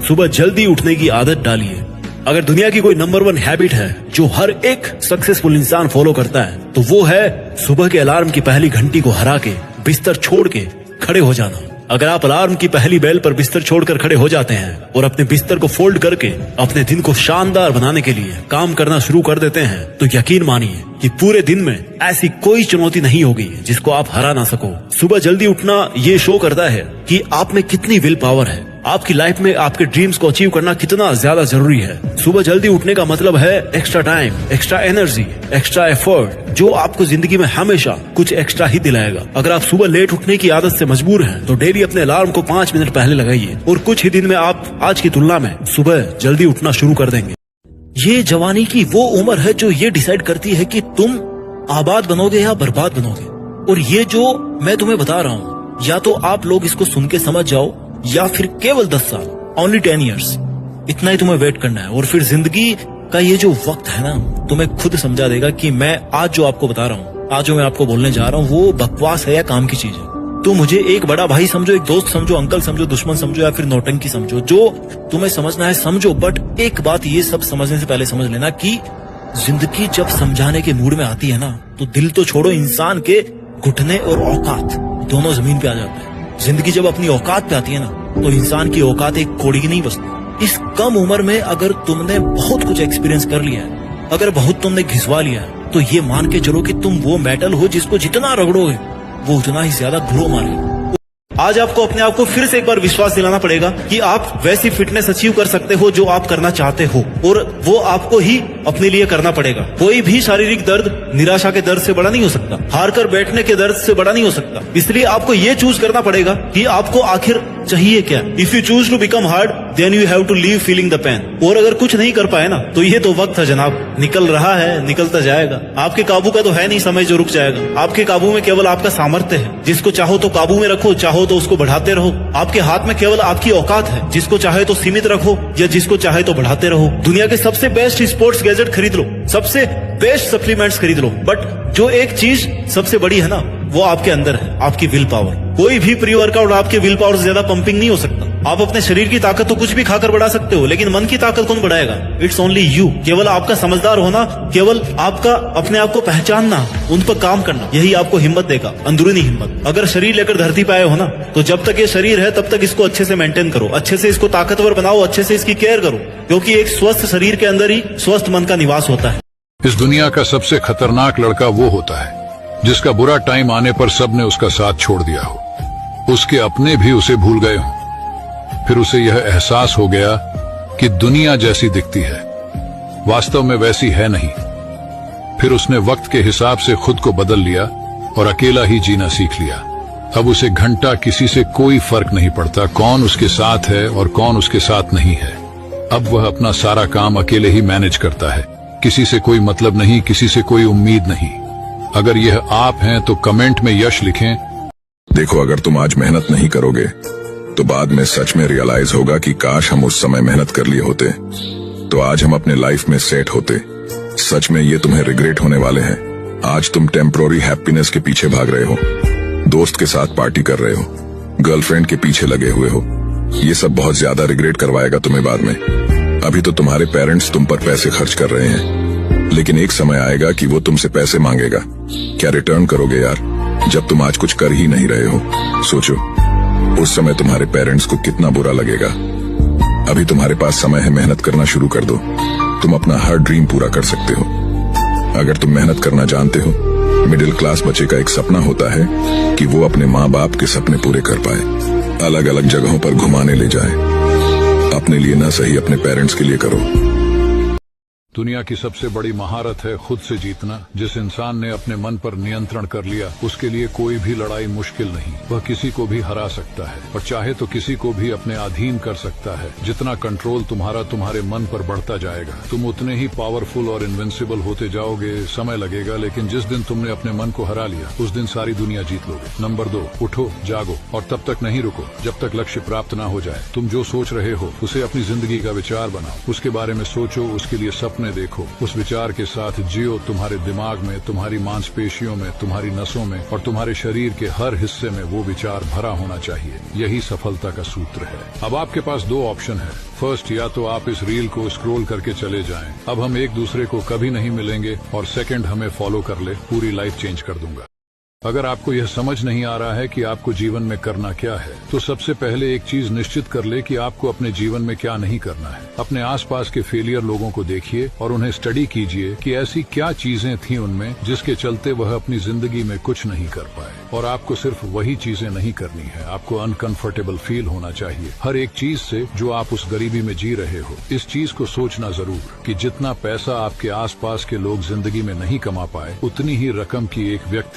सुबह जल्दी उठने की आदत डालिए। अगर दुनिया की कोई नंबर 1 हैबिट है जो हर एक सक्सेसफुल इंसान फॉलो करता है तो वो है सुबह के अलार्म की पहली घंटी को हरा के बिस्तर छोड़ के खड़े हो जाना। अगर आप अलार्म की पहली बेल पर बिस्तर छोड़कर खड़े हो जाते हैं और अपने बिस्तर को फोल्ड करके अपने दिन को शानदार बनाने के लिए काम करना शुरू कर देते हैं तो यकीन मानिए कि पूरे दिन में ऐसी कोई चुनौती नहीं होगी जिसको आप हरा ना सको। सुबह जल्दी उठना ये शो करता है कि आप में कितनी विल पावर है, आपकी लाइफ में आपके ड्रीम्स को अचीव करना कितना ज्यादा जरूरी है। सुबह जल्दी उठने का मतलब है extra time, extra energy, extra effort, जो आपको जिंदगी में हमेशा कुछ एक्स्ट्रा ही दिलाएगा। अगर आप सुबह लेट उठने की आदत से मजबूर हैं तो डेली अपने अलार्म को 5 मिनट पहले लगाइए और कुछ ही दिन में आप आज की तुलना में सुबह जल्दी उठना शुरू कर देंगे। ये जवानी की वो उम्र है जो ये डिसाइड करती है कि तुम आबाद बनोगे या बर्बाद बनोगे। और ये जो मैं तुम्हें बता रहा हूँ, या तो आप लोग इसको सुन के समझ जाओ या फिर केवल 10 साल, ओनली 10 years, इतना ही तुम्हें वेट करना है। और फिर जिंदगी का ये जो वक्त है ना, तुम्हें खुद समझा देगा कि मैं आज जो आपको बता रहा हूँ, आज जो मैं आपको बोलने जा रहा हूँ, वो बकवास है या काम की चीज है। तो मुझे एक बड़ा भाई समझो, एक दोस्त समझो, अंकल समझो, दुश्मन समझो या फिर नौटंकी समझो, जो तुम्हें समझना है समझो। बट एक बात ये सब समझने से पहले समझ लेना कि जिंदगी जब समझाने के मूड में आती है ना, तो दिल तो छोड़ो, इंसान के घुटने और औकात दोनों जमीन पे आ जाते हैं। जिंदगी जब अपनी औकात पे आती है ना, तो इंसान की औकात एक कोड़ी की नहीं बचती। इस कम उम्र में अगर तुमने बहुत कुछ एक्सपीरियंस कर लिया है, अगर बहुत तुमने घिसवा लिया है, तो ये मान के चलो कि तुम वो मेटल हो जिसको जितना रगड़ोगे वो उतना ही ज्यादा ग्लो मारेगा। आज आपको अपने आप को फिर से एक बार विश्वास दिलाना पड़ेगा कि आप वैसी फिटनेस अचीव कर सकते हो जो आप करना चाहते हो, और वो आपको ही अपने लिए करना पड़ेगा। कोई भी शारीरिक दर्द निराशा के दर्द से बड़ा नहीं हो सकता, हार कर बैठने के दर्द से बड़ा नहीं हो सकता। इसलिए आपको ये चूज करना पड़ेगा कि आपको आखिर चाहिए क्या। If you choose to become hard then you have to leave feeling the pain. और अगर कुछ नहीं कर पाए ना, तो ये तो वक्त है जनाब, निकल रहा है, निकलता जाएगा। आपके काबू का तो है नहीं समय जो रुक जाएगा। आपके काबू में केवल आपका सामर्थ्य है, जिसको चाहो तो काबू में रखो, चाहो तो उसको बढ़ाते रहो। आपके हाथ में केवल आपकी औकात है, जिसको चाहे तो सीमित रखो या जिसको चाहे तो बढ़ाते रहो। दुनिया के सबसे बेस्ट स्पोर्ट्स गैजेट खरीद लो, सबसे बेस्ट सप्लीमेंट्स खरीद लो, बट जो एक चीज सबसे बड़ी है ना, वो आपके अंदर है, आपकी विल पावर। कोई भी प्री वर्कआउट आपके विल पावर से ज्यादा पंपिंग नहीं हो सकता। आप अपने शरीर की ताकत तो कुछ भी खाकर बढ़ा सकते हो, लेकिन मन की ताकत कौन बढ़ाएगा? It's only you. केवल आपका समझदार होना, केवल आपका अपने आप को पहचानना, उन पर काम करना, यही आपको हिम्मत देगा, अंदरूनी हिम्मत। अगर शरीर लेकर धरती पे आए हो ना, तो जब तक ये शरीर है तब तक इसको अच्छे से मेंटेन करो, अच्छे से इसको ताकतवर बनाओ, अच्छे से इसकी केयर करो, क्योंकि एक स्वस्थ शरीर के अंदर ही स्वस्थ मन का निवास होता है। इस दुनिया का सबसे खतरनाक लड़का वो होता है जिसका बुरा टाइम आने पर सबने उसका साथ छोड़ दिया हो, उसके अपने भी उसे भूल गए हों, फिर उसे यह एहसास हो गया कि दुनिया जैसी दिखती है वास्तव में वैसी है नहीं। फिर उसने वक्त के हिसाब से खुद को बदल लिया और अकेला ही जीना सीख लिया। अब उसे घंटा किसी से कोई फर्क नहीं पड़ता कौन उसके साथ है और कौन उसके साथ नहीं है। अब वह अपना सारा काम अकेले ही मैनेज करता है, किसी से कोई मतलब नहीं, किसी से कोई उम्मीद नहीं। अगर यह आप हैं तो कमेंट में यश लिखें। देखो, अगर तुम आज मेहनत नहीं करोगे तो बाद में सच में रियलाइज होगा कि काश हम उस समय मेहनत कर लिए होते, तो आज हम अपने लाइफ में सेट होते। सच में ये तुम्हें रिग्रेट होने वाले हैं। आज तुम टेम्पररी हैप्पीनेस के पीछे भाग रहे हो, दोस्त के साथ पार्टी कर रहे हो, गर्लफ्रेंड के पीछे लगे हुए हो। ये सब बहुत ज्यादा रिग्रेट करवाएगा तुम्हें बाद में। अभी तो तुम्हारे पेरेंट्स तुम पर पैसे खर्च कर रहे हैं, लेकिन एक समय आएगा कि वो तुमसे पैसे मांगेगा। क्या रिटर्न करोगे यार, जब तुम आज कुछ कर ही नहीं रहे हो? सोचो, उस समय तुम्हारे पेरेंट्स को कितना बुरा लगेगा। अभी तुम्हारे पास समय है, मेहनत करना शुरू कर दो, तुम अपना हर ड्रीम पूरा कर सकते हो। अगर तुम मेहनत करना जानते हो, मिडिल क्लास बच्चे का एक सपना होता है कि वो अपने माँ बाप के सपने पूरे कर पाए, अलग अलग जगहों पर घुमाने ले जाए। अपने लिए ना सही, अपने पेरेंट्स के लिए करो। दुनिया की सबसे बड़ी महारत है खुद से जीतना। जिस इंसान ने अपने मन पर नियंत्रण कर लिया, उसके लिए कोई भी लड़ाई मुश्किल नहीं। वह किसी को भी हरा सकता है और चाहे तो किसी को भी अपने अधीन कर सकता है। जितना कंट्रोल तुम्हारे मन पर बढ़ता जाएगा, तुम उतने ही पावरफुल और इनविंसिबल होते जाओगे। समय लगेगा, लेकिन जिस दिन तुमने अपने मन को हरा लिया, उस दिन सारी दुनिया जीत लोगे। नंबर 2, उठो, जागो और तब तक नहीं रुको जब तक लक्ष्य प्राप्त ना हो जाए। तुम जो सोच रहे हो उसे अपनी जिंदगी का विचार बनाओ, उसके बारे में सोचो, उसके लिए सपने सपने देखो, उस विचार के साथ जियो। तुम्हारे दिमाग में, तुम्हारी मांसपेशियों में, तुम्हारी नसों में और तुम्हारे शरीर के हर हिस्से में वो विचार भरा होना चाहिए। यही सफलता का सूत्र है। अब आपके पास दो ऑप्शन है। फर्स्ट, या तो आप इस रील को स्क्रॉल करके चले जाएं, अब हम एक दूसरे को कभी नहीं मिलेंगे, और सेकंड, हमें फॉलो कर ले, पूरी लाइफ चेंज कर दूंगा। अगर आपको यह समझ नहीं आ रहा है कि आपको जीवन में करना क्या है, तो सबसे पहले एक चीज निश्चित कर ले कि आपको अपने जीवन में क्या नहीं करना है। अपने आसपास के फेलियर लोगों को देखिए और उन्हें स्टडी कीजिए कि ऐसी क्या चीजें थी उनमें जिसके चलते वह अपनी जिंदगी में कुछ नहीं कर पाए। और आपको सिर्फ वही चीजें नहीं करनी है, आपको अनकंफर्टेबल फील होना चाहिए हर एक चीज से जो आप उस गरीबी में जी रहे हो। इस चीज को सोचना जरूर कि जितना पैसा आपके आसपास के लोग जिंदगी में नहीं कमा पाए, उतनी ही रकम की एक व्यक्ति